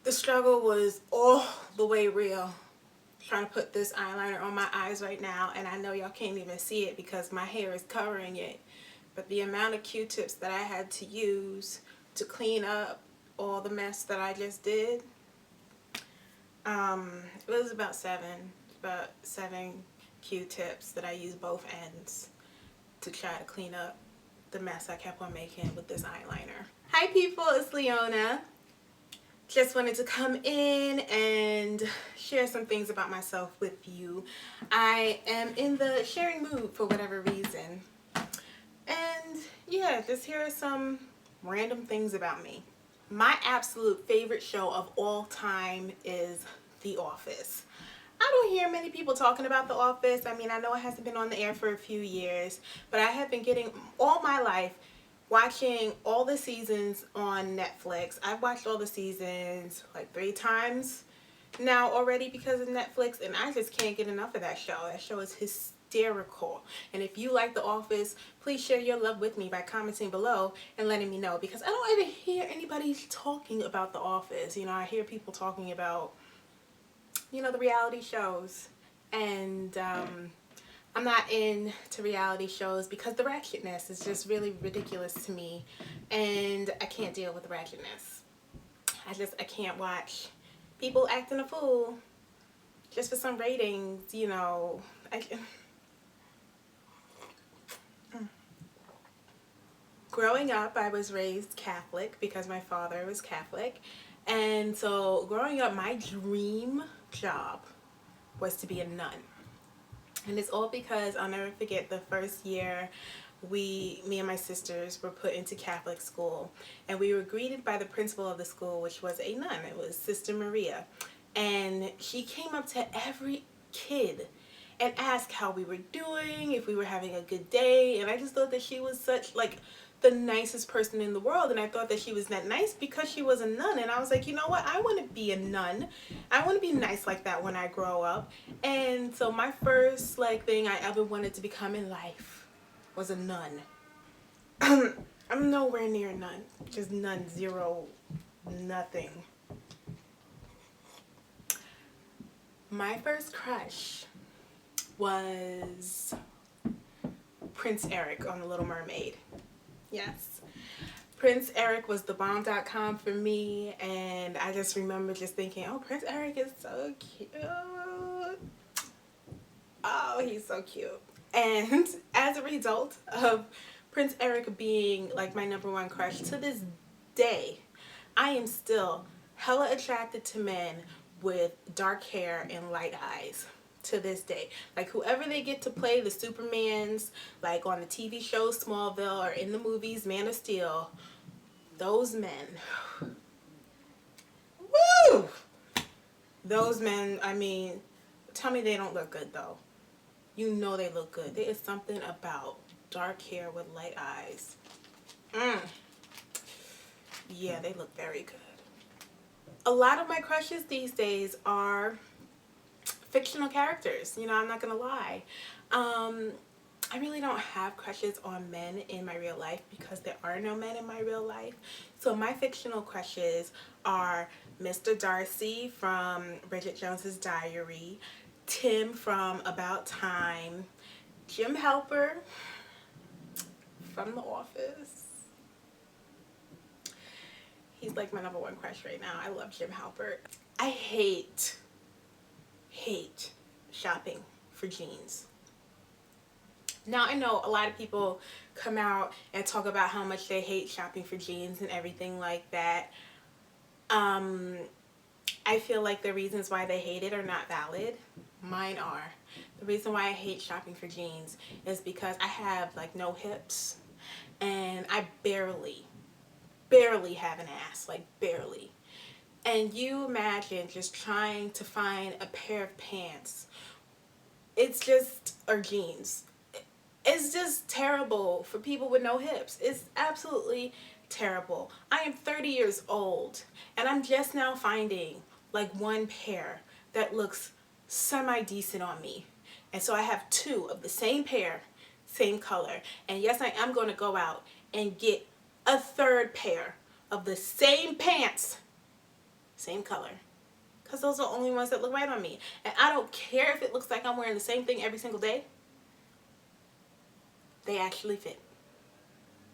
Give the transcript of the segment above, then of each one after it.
The struggle was all the way real. Trying to put this eyeliner on my eyes right now, and I know y'all can't even see it because my hair is covering it. But the amount of Q-tips that I had to use to clean up all the mess that I just did, it was about seven Q-tips that I used both ends to try to clean up the mess I kept on making with this eyeliner. Hi people, it's Leona. Just wanted to come in and share some things about myself with you. I am in the sharing mood for whatever reason. And yeah, just here are some random things about me. My absolute favorite show of all time is The Office. I don't hear many people talking about The Office. I mean, I know it hasn't been on the air for a few years, but I have been getting all my life watching all the seasons on Netflix. I've watched all the seasons like 3 times now already because of Netflix, and I just can't get enough of that show. That show is hysterical. And if you like The Office, please share your love with me by commenting below and letting me know, because I don't ever hear anybody talking about The Office. You know, I hear people talking about, you know, the reality shows, and I'm not into reality shows because the ratchetness is just really ridiculous to me, and I can't deal with the ratchetness. I can't watch people acting a fool just for some ratings, you know. Growing up, I was raised Catholic because my father was Catholic, and so growing up, my dream job was to be a nun. And it's all because I'll never forget the first year me and my sisters were put into Catholic school, and we were greeted by the principal of the school, which was a nun. It was Sister Maria, and she came up to every kid and asked how we were doing, if we were having a good day. And I just thought that she was such like the nicest person in the world, and I thought that she was that nice because she was a nun. And I was like, you know what, I want to be a nun. I want to be nice like that when I grow up. And so my first like thing I ever wanted to become in life was a nun. I'm nowhere near a nun, just none, zero, nothing. My first crush was Prince Eric on The Little Mermaid. Yes, Prince Eric was the bomb.com for me, and I just remember just thinking, oh, Prince Eric is so cute. Oh, he's so cute. And as a result of Prince Eric being like my #1 crush, to this day, I am still hella attracted to men with dark hair and light eyes. To this day, like whoever they get to play the Supermans, like on the TV show Smallville or in the movies Man of Steel, those men, woo, those men, I mean, tell me they don't look good though. You know they look good. There is something about dark hair with light eyes. Yeah, they look very good. A lot of my crushes these days are fictional characters. You know, I'm not gonna lie. I really don't have crushes on men in my real life because there are no men in my real life. So my fictional crushes are Mr. Darcy from Bridget Jones's Diary, Tim from About Time, Jim Halpert from The Office. He's like my #1 crush right now. I love Jim Halpert. I hate shopping for jeans. Now I know a lot of people come out and talk about how much they hate shopping for jeans and everything like that. I feel like the reasons why they hate it are not valid. Mine are. The reason why I hate shopping for jeans is because I have like no hips, and I barely have an ass, like barely. And you imagine just trying to find a pair of pants, or jeans. It's just terrible for people with no hips. It's absolutely terrible. I am 30 years old, and I'm just now finding like one pair that looks semi-decent on me. And so I have 2 of the same pair, same color. And yes, I am going to go out and get a 3rd pair of the same pants, same color. Because those are the only ones that look right on me. And I don't care if it looks like I'm wearing the same thing every single day. They actually fit.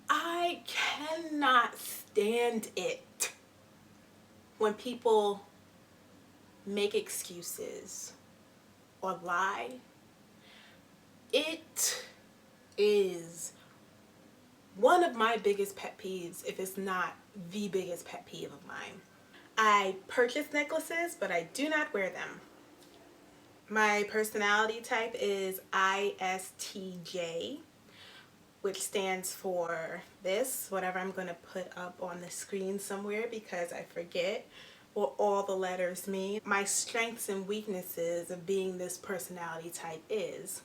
I cannot stand it when people make excuses or lie. It is one of my biggest pet peeves, if it's not the biggest pet peeve of mine. I purchase necklaces, but I do not wear them. My personality type is ISTJ, which stands for this, whatever I'm going to put up on the screen somewhere because I forget what all the letters mean. My strengths and weaknesses of being this personality type is: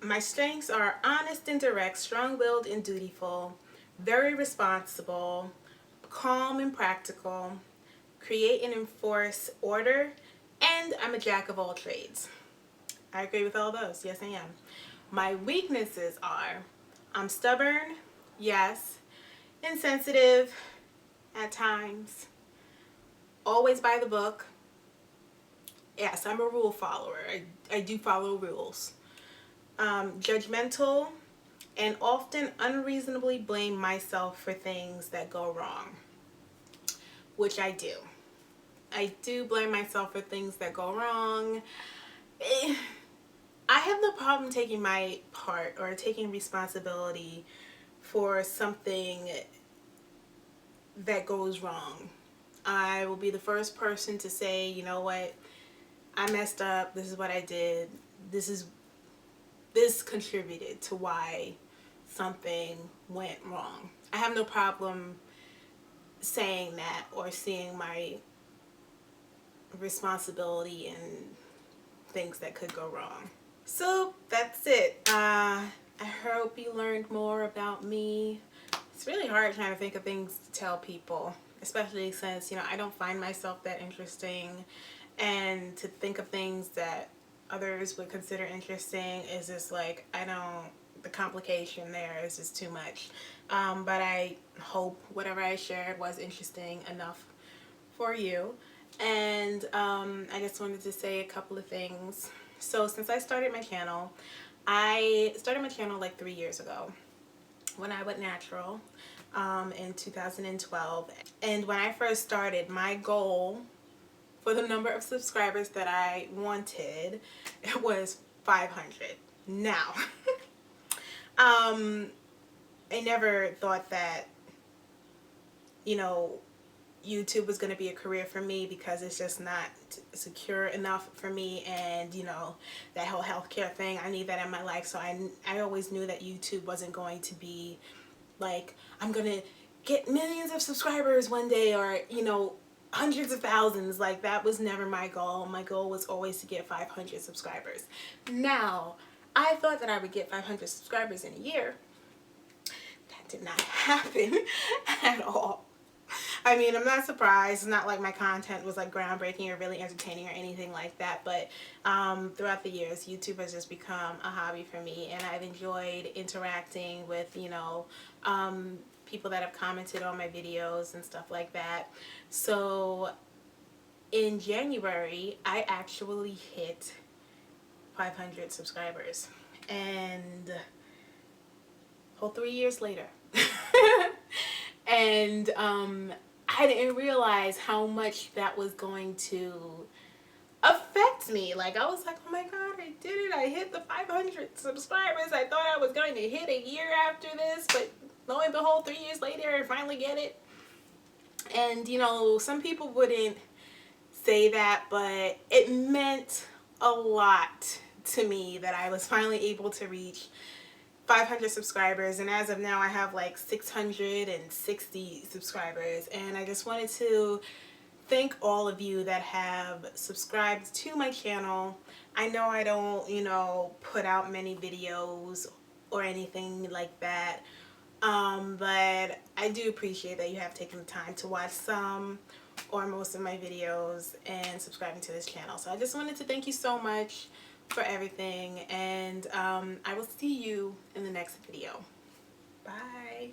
my strengths are honest and direct, strong-willed and dutiful, very responsible, calm and practical, create and enforce order, and I'm a jack of all trades. I agree with all those. Yes, I am. My weaknesses are: I'm stubborn, yes, insensitive at times, always by the book. Yes, I'm a rule follower. I do follow rules. Judgmental, and often unreasonably blame myself for things that go wrong, which I do. I do blame myself for things that go wrong. I have no problem taking my part or taking responsibility for something that goes wrong. I will be the first person to say, you know what, I messed up, this is what I did, this contributed to why something went wrong. I have no problem saying that or seeing my responsibility in things that could go wrong. So that's it. I hope you learned more about me. It's really hard trying to think of things to tell people, especially since, you know, I don't find myself that interesting, and to think of things that others would consider interesting is just like, the complication there is just too much. But I hope whatever I shared was interesting enough for you. And I just wanted to say a couple of things. So since I started my channel like 3 years ago when I went natural in 2012. And when I first started, my goal for the number of subscribers that I wanted, it was 500. Now, I never thought that, you know, YouTube was going to be a career for me because it's just not secure enough for me, and you know, that whole healthcare thing, I need that in my life. So I always knew that YouTube wasn't going to be like, I'm going to get millions of subscribers one day, or you know, hundreds of thousands. Like, that was never my goal. My goal was always to get 500 subscribers. Now, I thought that I would get 500 subscribers in a year. That did not happen at all. I mean, I'm not surprised. It's not like my content was like groundbreaking or really entertaining or anything like that, but throughout the years, YouTube has just become a hobby for me, and I've enjoyed interacting with, you know, people that have commented on my videos and stuff like that. So in January, I actually hit 500 subscribers, and whole 3 years later. And I didn't realize how much that was going to affect me. Like, I was like, oh my god, I did it. I hit the 500 subscribers. I thought I was going to hit a year after this, but lo and behold, 3 years later, I finally get it. And you know, some people wouldn't say that, but it meant a lot to me that I was finally able to reach 500 subscribers, and as of now I have like 660 subscribers. And I just wanted to thank all of you that have subscribed to my channel. I know I don't, you know, put out many videos or anything like that, but I do appreciate that you have taken the time to watch some or most of my videos and subscribing to this channel. So I just wanted to thank you so much for everything, and I will see you in the next video. Bye.